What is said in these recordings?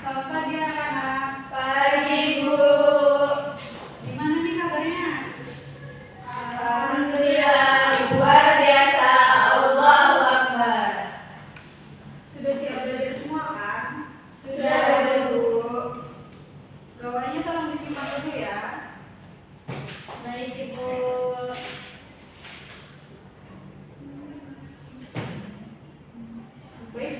Selamat pagi anak-anak. Pagi, Bu. Gimana nih kabarnya? Alhamdulillah, luar biasa. Allahu Akbar. Sudah siap belajar semua kan? Sudah, Bu. Gawainya tolong disimpan dulu ya. Baik, Ibu. Baik,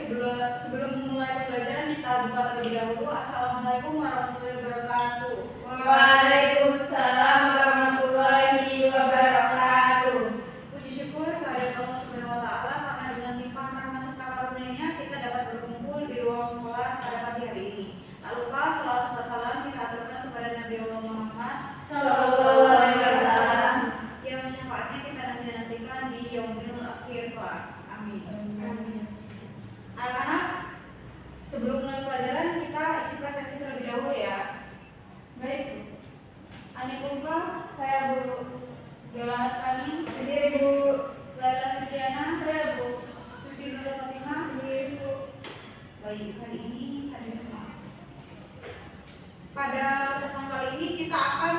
sebelum memulai pembelajaran kita buka terlebih dahulu. Assalamualaikum warahmatullahi wabarakatuh. Waalaikumsalam warahmatullahi wabarakatuh. Puji syukur kehadirat Allah Subhanahu wa taala karena dengan limpahan rahmat serta karunia-Nya kita dapat berkumpul di ruang kelas pada pagi hari ini. Tak lupa selawat serta salam kita aturkan kepada Nabi Allah Muhammad Sallallahu alaihi wasallam. yang syafaatnya kita nantikan di yaumil akhir kelak. Amin. Anak-anak, sebelum mulai pelajaran kita isi presensi terlebih dahulu ya. Baik, Ani Kulfa, Saya, Bu. Bella Askani, Sendiri, Bu. Laila Fitriana, Saya, Bu. Suci Nur Fatimah. Sendiri, Bu. Baik, hari ini hadir semua. Pada pertemuan kali ini kita akan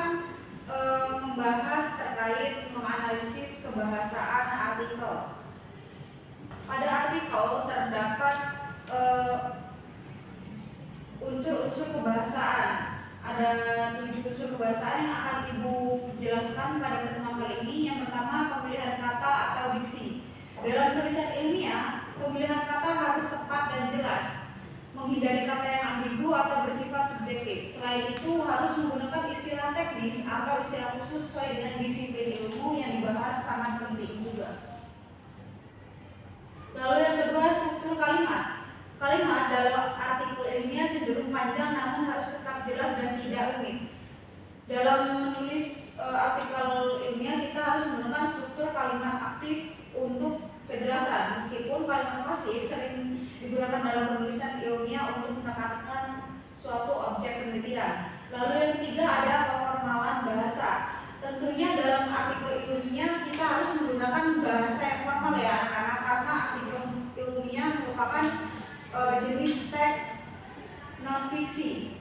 membahas terkait menganalisis kebahasaan artikel. Pada artikel terdapat unsur-unsur kebahasaan. Ada 7 unsur kebahasaan yang akan Ibu jelaskan pada pertemuan kali ini. Yang pertama, pemilihan kata atau diksi. Dalam tulisan ilmiah, pemilihan kata harus tepat dan jelas, menghindari kata yang ambigu atau bersifat subjektif. Selain itu, harus menggunakan istilah teknis atau istilah khusus sesuai dengan disiplin ilmu yang dibahas, sangat penting juga. Lalu yang kedua, struktur kalimat. Kalimat dalam artikel ilmiah cenderung panjang namun harus tetap jelas dan tidak rumit. Dalam menulis artikel ilmiah kita harus menggunakan struktur kalimat aktif untuk kejelasan, meskipun kalimat pasif sering digunakan dalam penulisan ilmiah untuk menekankan suatu objek penelitian. Lalu yang ketiga ada keformalan bahasa. Tentunya dalam artikel ilmiah kita harus menggunakan bahasa yang formal ya anak-anak, karena artikel ilmiah merupakan jenis teks non-fiksi.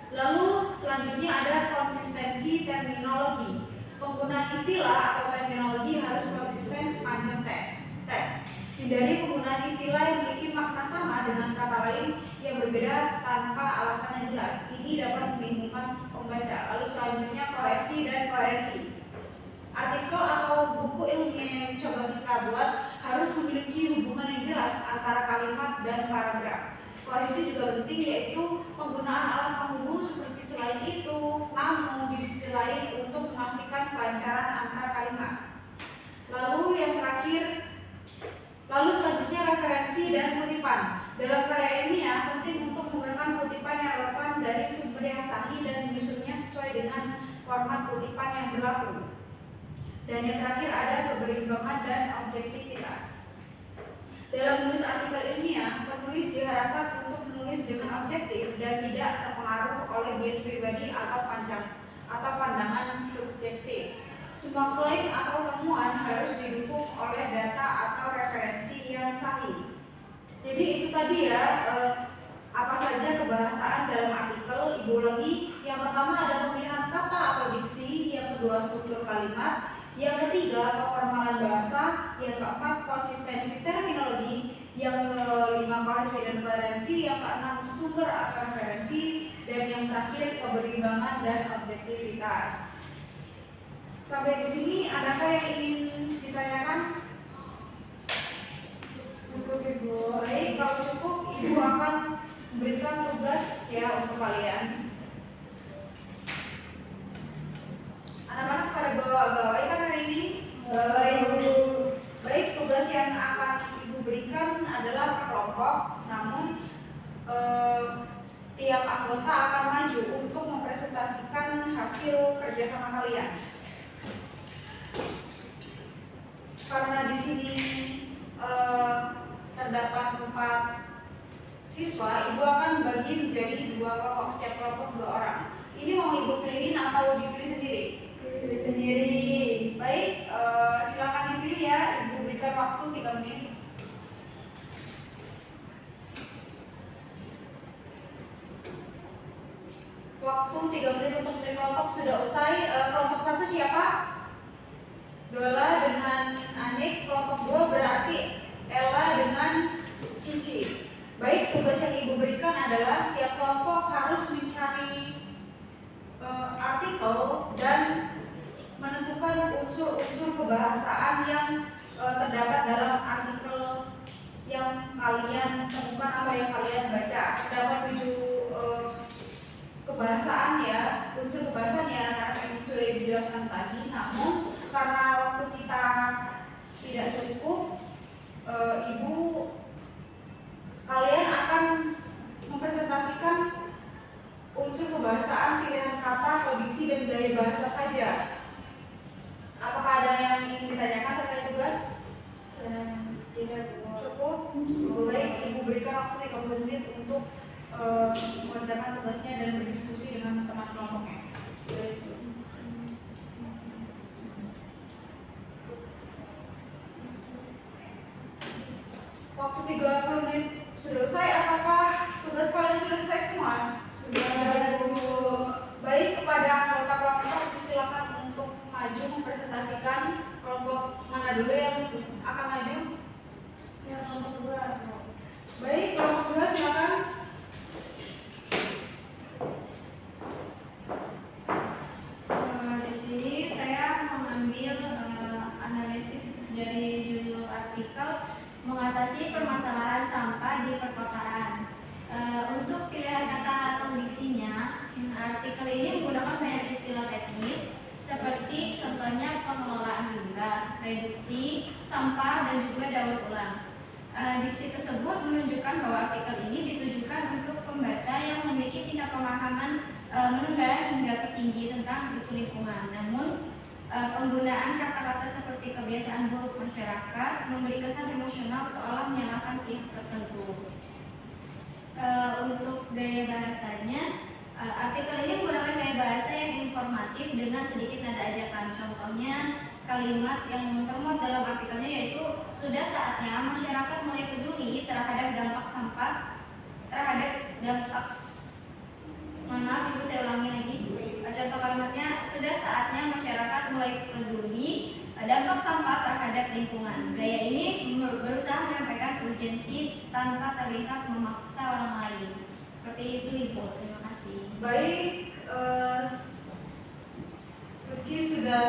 Lalu selanjutnya ada konsistensi terminologi. Penggunaan istilah atau terminologi harus konsisten sepanjang teks. Hindari penggunaan istilah yang memiliki makna sama dengan kata lain yang berbeda tanpa alasan yang jelas. Ini dapat membingungkan pembaca. Lalu selanjutnya kohesi dan koherensi. Artikel atau buku ilmiah yang coba kita buat harus memiliki hubungan yang jelas antara kalimat dan paragraf. Kohesi juga penting, yaitu penggunaan alat penghubung seperti selain itu, namun di sisi lain untuk memastikan kelancaran antar kalimat. Lalu selanjutnya referensi dan kutipan. Dalam karya ilmiah penting untuk menggunakan kutipan yang relevan dari sumber yang sahih dan menyusunnya sesuai dengan format kutipan yang berlaku. Dan yang terakhir ada keberimbangan dan objektivitas. Dalam menulis artikel ilmiah, penulis diharapkan untuk menulis dengan objektif dan tidak terpengaruh oleh bias pribadi atau pandangan subjektif. Semua klaim atau temuan harus didukung oleh data atau referensi yang sahih. Jadi itu tadi ya, apa saja kebahasaan dalam artikel. Ibu ulangi. Yang pertama ada pemilihan kata atau diksi, yang kedua struktur kalimat, yang ketiga keformalan bahasa, yang keempat konsistensi terminologi, yang kelima kohesi dan koherensi, yang keenam sumber atau referensi, dan yang terakhir keberimbangan dan objektivitas. Sampai di sini adakah yang ingin ditanyakan? Cukup, Ibu. Baik, kalau cukup Ibu akan memberikan tugas ya untuk kalian. Anak-anak pada bawa gawai kan hari ini? Bawa, Ibu. Baik, tugas yang akan Ibu berikan adalah per kelompok, namun tiap anggota akan maju untuk mempresentasikan hasil kerjasama kalian. Karena di sini terdapat 4 siswa, Ibu akan bagi menjadi 2 kelompok, setiap kelompok 2 orang. Ini mau Ibu pilihin atau dipilih sendiri? Pilih sendiri. Baik, silakan dipilih ya. Ibu berikan waktu 3 menit. Waktu 3 menit untuk memilih kelompok sudah usai. Kelompok 1 siapa? Dola dengan Anik. Kelompok 2 berarti Ella dengan Cici. Baik, tugas yang Ibu berikan adalah setiap kelompok harus mencari artikel dan menentukan unsur-unsur kebahasaan yang terdapat dalam artikel yang kalian temukan atau yang kalian baca. Terdapat 7 kebahasaan ya, unsur kebahasaan ya anak-anak yang sudah dijelaskan tadi. Namun karena waktu kita tidak cukup, Ibu kalian akan mempresentasikan unsur kebahasaan, pilihan kata, atau diksi dan gaya bahasa saja. Apakah ada yang ingin ditanyakan terkait tugas? Tidak. Cukup? Baik, Ibu berikan waktu 30 menit untuk mengerjakan tugasnya dan berdiskusi dengan teman kelompoknya. Waktu 30 menit sudah selesai. Apakah tugas kalian sudah selesai semua? Sudah, Bu. Baik, kepada anggota kelompok disilakan untuk maju mempresentasikan. Kelompok mana dulu yang akan maju? Yang kelompok 2. Baik, kelompok 2 silakan. Di sini saya mengambil analisis dari judul artikel mengatasi permasalahan sampah di perkotaan. Untuk pilihan kata atau diksinya, artikel ini menggunakan banyak istilah teknis seperti contohnya pengelolaan limbah, reduksi, sampah, dan juga daur ulang. Diksi tersebut menunjukkan bahwa artikel ini ditujukan untuk pembaca yang memiliki tingkat pemahaman menengah hingga tertinggi tentang isu lingkungan. Namun, penggunaan kata-kata seperti kebiasaan buruk masyarakat memberi kesan emosional seolah menyalahkan pihak tertentu. Untuk gaya bahasanya, artikel ini menggunakan gaya bahasa yang informatif dengan sedikit nada ajakan. Contohnya, kalimat yang termuat dalam artikelnya yaitu sudah saatnya masyarakat mulai peduli terhadap dampak sampah, maaf Ibu, saya ulangi lagi. Contoh kalimatnya, sudah saatnya masyarakat mulai peduli dampak sampah terhadap lingkungan. Gaya ini berusaha menyampaikan urgensi tanpa terlihat memaksa orang lain. Seperti itu Ibu, terima kasih. Baik, Suci sudah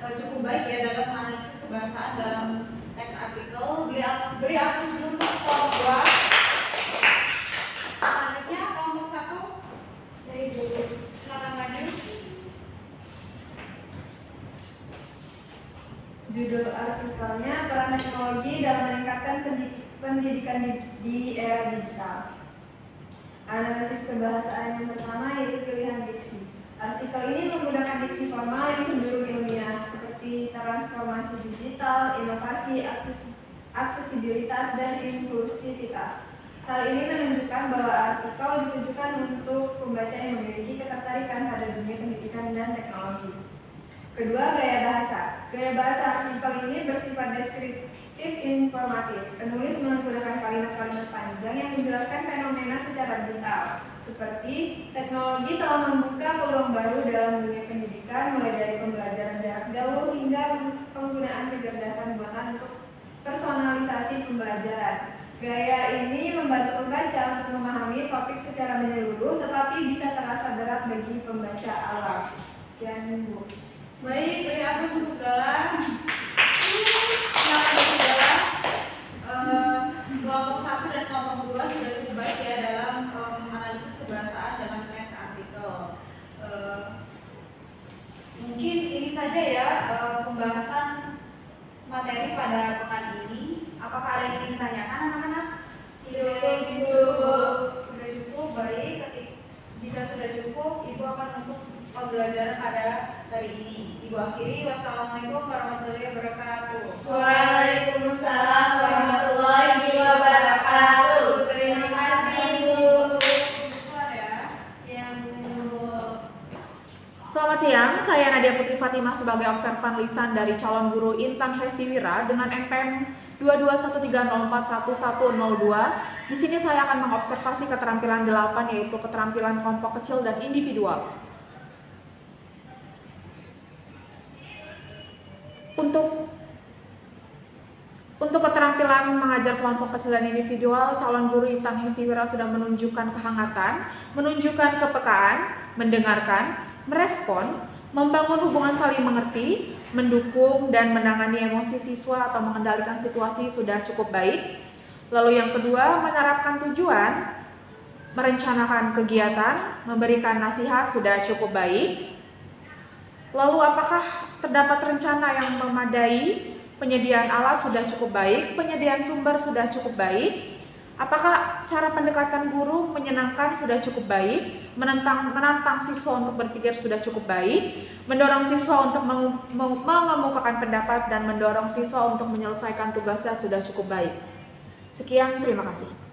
cukup baik ya dalam analisis kebahasaan dalam teks artikel. Beri aplaus dulu untuk kelompok 2. Selanjutnya kelompok 1. Dari dulu. Silakan maju. Judul artikelnya peran teknologi dalam meningkatkan pendidikan di era digital. Analisis kebahasaan yang pertama yaitu pilihan diksi. Artikel ini menggunakan diksi formal yang cenderung ilmiah seperti transformasi digital, inovasi, aksesibilitas, dan inklusivitas. Hal ini menunjukkan bahwa artikel ditujukan untuk pembaca yang memiliki ketertarikan pada dunia pendidikan dan teknologi. Kedua, gaya bahasa. Gaya bahasa artikel ini bersifat deskriptif informatif. Penulis menggunakan kalimat-kalimat panjang yang menjelaskan fenomena secara detail, seperti teknologi telah membuka peluang baru dalam dunia pendidikan, mulai dari pembelajaran jarak jauh hingga penggunaan kecerdasan buatan untuk personalisasi pembelajaran. Gaya ini membantu pembaca untuk memahami topik secara menyeluruh, tetapi bisa terasa berat bagi pembaca awam. Sekian, Bu. Baik, beri aplaus untuk Dahlan. Silakan untuk Dahlan. Kelompok 1 dan kelompok 2 sudah cukup baik ya dalam menganalisis kebahasaan dalam teks artikel. Mungkin ini saja ya pembahasan materi pada pekan ini. Apakah ada yang ingin ditanyakan anak-anak? Sudah cukup, baik. Jika sudah cukup, Ibu akan menutup pembelajaran pada hari ini. Ibu akhiri, wassalamualaikum warahmatullahi wabarakatuh. Waalaikumsalam warahmatullahi wabarakatuh. Terima kasih Bu. Keluar ya. Ya Bu. Selamat siang, saya Nadia Putri Fatimah sebagai observan lisan dari calon guru Intan Hestiwira dengan NPM 2213041102. Di sini saya akan mengobservasi keterampilan 8, yaitu keterampilan kelompok kecil dan individual. Untuk keterampilan mengajar kelompok kecil dan individual, calon guru Intan Hestiwira sudah menunjukkan kehangatan, menunjukkan kepekaan, mendengarkan, merespon, membangun hubungan saling mengerti, mendukung dan menangani emosi siswa atau mengendalikan situasi sudah cukup baik. Lalu yang kedua, menerapkan tujuan, merencanakan kegiatan, memberikan nasihat sudah cukup baik. Lalu apakah terdapat rencana yang memadai? Penyediaan alat sudah cukup baik, penyediaan sumber sudah cukup baik. Apakah cara pendekatan guru menyenangkan sudah cukup baik, menantang siswa untuk berpikir sudah cukup baik, mendorong siswa untuk mengemukakan pendapat dan mendorong siswa untuk menyelesaikan tugasnya sudah cukup baik. Sekian, terima kasih.